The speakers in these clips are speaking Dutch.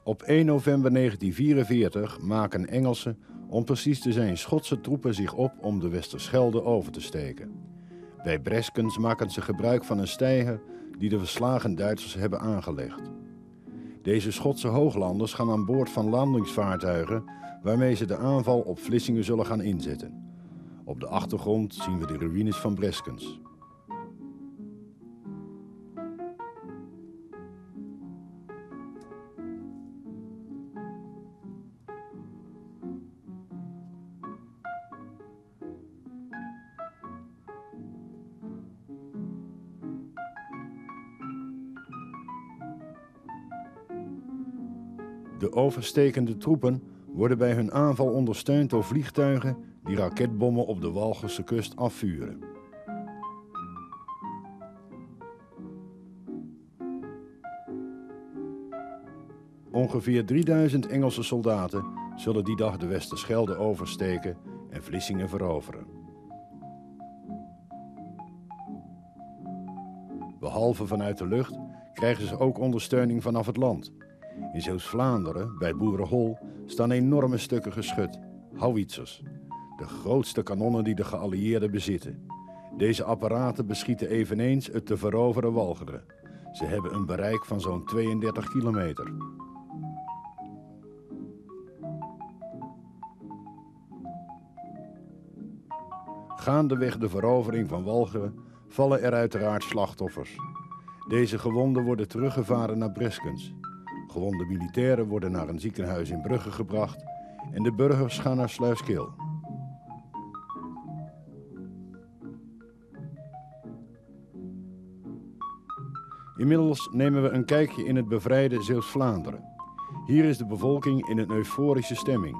Op 1 november 1944 maken Engelse, om precies te zijn Schotse troepen zich op om de Westerschelde over te steken. Bij Breskens maken ze gebruik van een steiger die de verslagen Duitsers hebben aangelegd. Deze Schotse hooglanders gaan aan boord van landingsvaartuigen waarmee ze de aanval op Vlissingen zullen gaan inzetten. Op de achtergrond zien we de ruïnes van Breskens. De overstekende troepen worden bij hun aanval ondersteund door vliegtuigen die raketbommen op de Walcherse kust afvuren. Ongeveer 3000 Engelse soldaten zullen die dag de Westerschelde oversteken en Vlissingen veroveren. Behalve vanuit de lucht krijgen ze ook ondersteuning vanaf het land. In Zeeuws-Vlaanderen, bij Boerenhol, staan enorme stukken geschut, houwitsers. De grootste kanonnen die de geallieerden bezitten. Deze apparaten beschieten eveneens het te veroveren Walcheren. Ze hebben een bereik van zo'n 32 kilometer. Gaandeweg de verovering van Walcheren vallen er uiteraard slachtoffers. Deze gewonden worden teruggevaren naar Breskens. Gewonde militairen worden naar een ziekenhuis in Brugge gebracht en de burgers gaan naar Sluiskil. Inmiddels nemen we een kijkje in het bevrijde Zeeuws-Vlaanderen. Hier is de bevolking in een euforische stemming.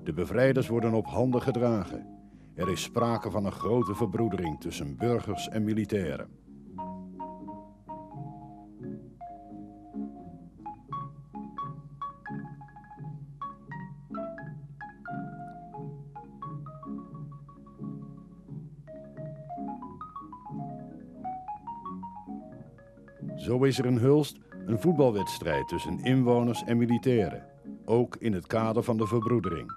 De bevrijders worden op handen gedragen. Er is sprake van een grote verbroedering tussen burgers en militairen. Zo is er in Hulst een voetbalwedstrijd tussen inwoners en militairen, ook in het kader van de verbroedering.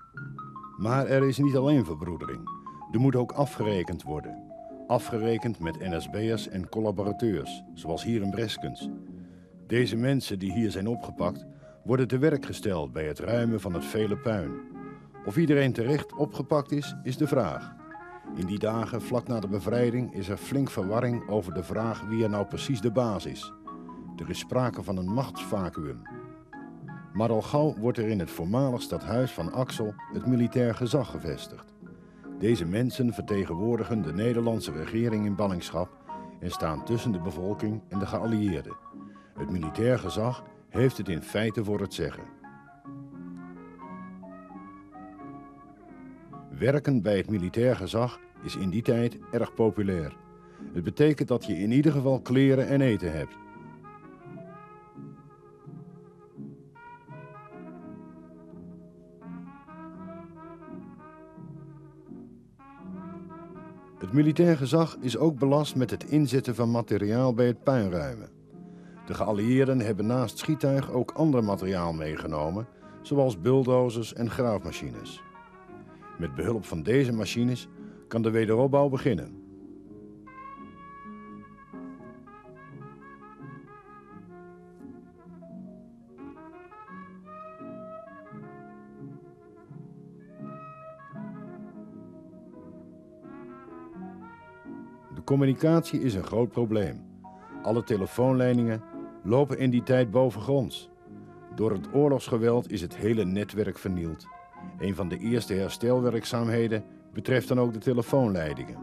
Maar er is niet alleen verbroedering, er moet ook afgerekend worden. Afgerekend met NSB'ers en collaborateurs, zoals hier in Breskens. Deze mensen die hier zijn opgepakt, worden te werk gesteld bij het ruimen van het vele puin. Of iedereen terecht opgepakt is de vraag. In die dagen vlak na de bevrijding is er flink verwarring over de vraag wie er nou precies de baas is. Er is sprake van een machtsvacuüm. Maar al gauw wordt er in het voormalig stadhuis van Axel het militair gezag gevestigd. Deze mensen vertegenwoordigen de Nederlandse regering in ballingschap en staan tussen de bevolking en de geallieerden. Het militair gezag heeft het in feite voor het zeggen. Werken bij het militair gezag is in die tijd erg populair. Het betekent dat je in ieder geval kleren en eten hebt. Het militair gezag is ook belast met het inzetten van materiaal bij het puinruimen. De geallieerden hebben naast schiettuig ook ander materiaal meegenomen, zoals bulldozers en graafmachines. Met behulp van deze machines kan de wederopbouw beginnen. De communicatie is een groot probleem. Alle telefoonleidingen lopen in die tijd bovengronds. Door het oorlogsgeweld is het hele netwerk vernield. Een van de eerste herstelwerkzaamheden betreft dan ook de telefoonleidingen.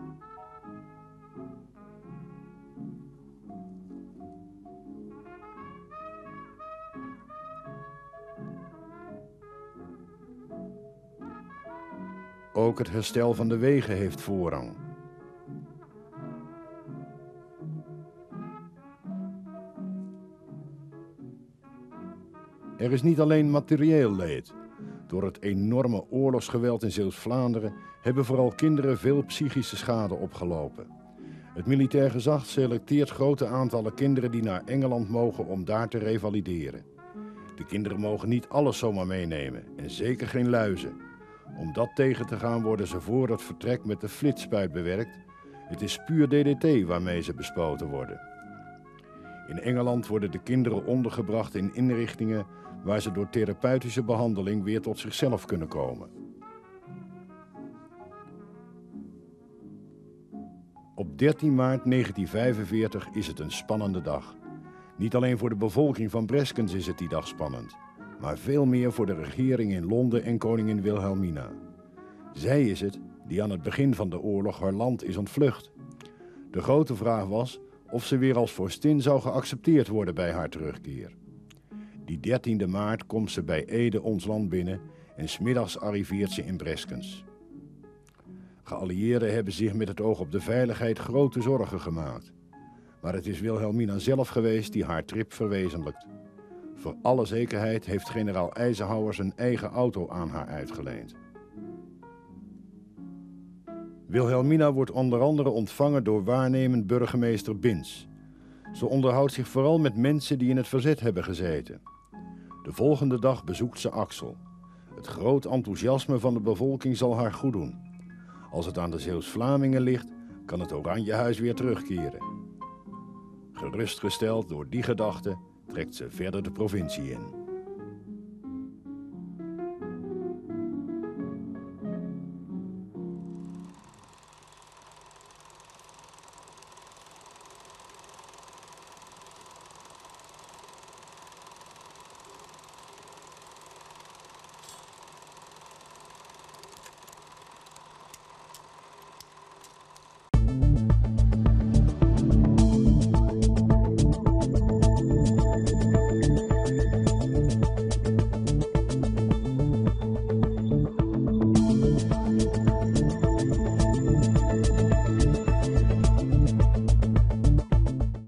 Ook het herstel van de wegen heeft voorrang. Er is niet alleen materieel leed. Door het enorme oorlogsgeweld in Zeeuws-Vlaanderen hebben vooral kinderen veel psychische schade opgelopen. Het militair gezag selecteert grote aantallen kinderen die naar Engeland mogen om daar te revalideren. De kinderen mogen niet alles zomaar meenemen en zeker geen luizen. Om dat tegen te gaan worden ze voor het vertrek met de flitsspuit bewerkt. Het is puur DDT waarmee ze bespoten worden. In Engeland worden de kinderen ondergebracht in inrichtingen waar ze door therapeutische behandeling weer tot zichzelf kunnen komen. Op 13 maart 1945 is het een spannende dag. Niet alleen voor de bevolking van Breskens is het die dag spannend, maar veel meer voor de regering in Londen en koningin Wilhelmina. Zij is het die aan het begin van de oorlog haar land is ontvlucht. De grote vraag was of ze weer als vorstin zou geaccepteerd worden bij haar terugkeer. Die 13e maart komt ze bij Ede ons land binnen en 's middags arriveert ze in Breskens. Geallieerden hebben zich met het oog op de veiligheid grote zorgen gemaakt. Maar het is Wilhelmina zelf geweest die haar trip verwezenlijkt. Voor alle zekerheid heeft generaal Eisenhower zijn eigen auto aan haar uitgeleend. Wilhelmina wordt onder andere ontvangen door waarnemend burgemeester Bins. Ze onderhoudt zich vooral met mensen die in het verzet hebben gezeten. De volgende dag bezoekt ze Axel. Het groot enthousiasme van de bevolking zal haar goeddoen. Als het aan de Zeeuws-Vlamingen ligt, kan het Oranjehuis weer terugkeren. Gerustgesteld door die gedachte trekt ze verder de provincie in.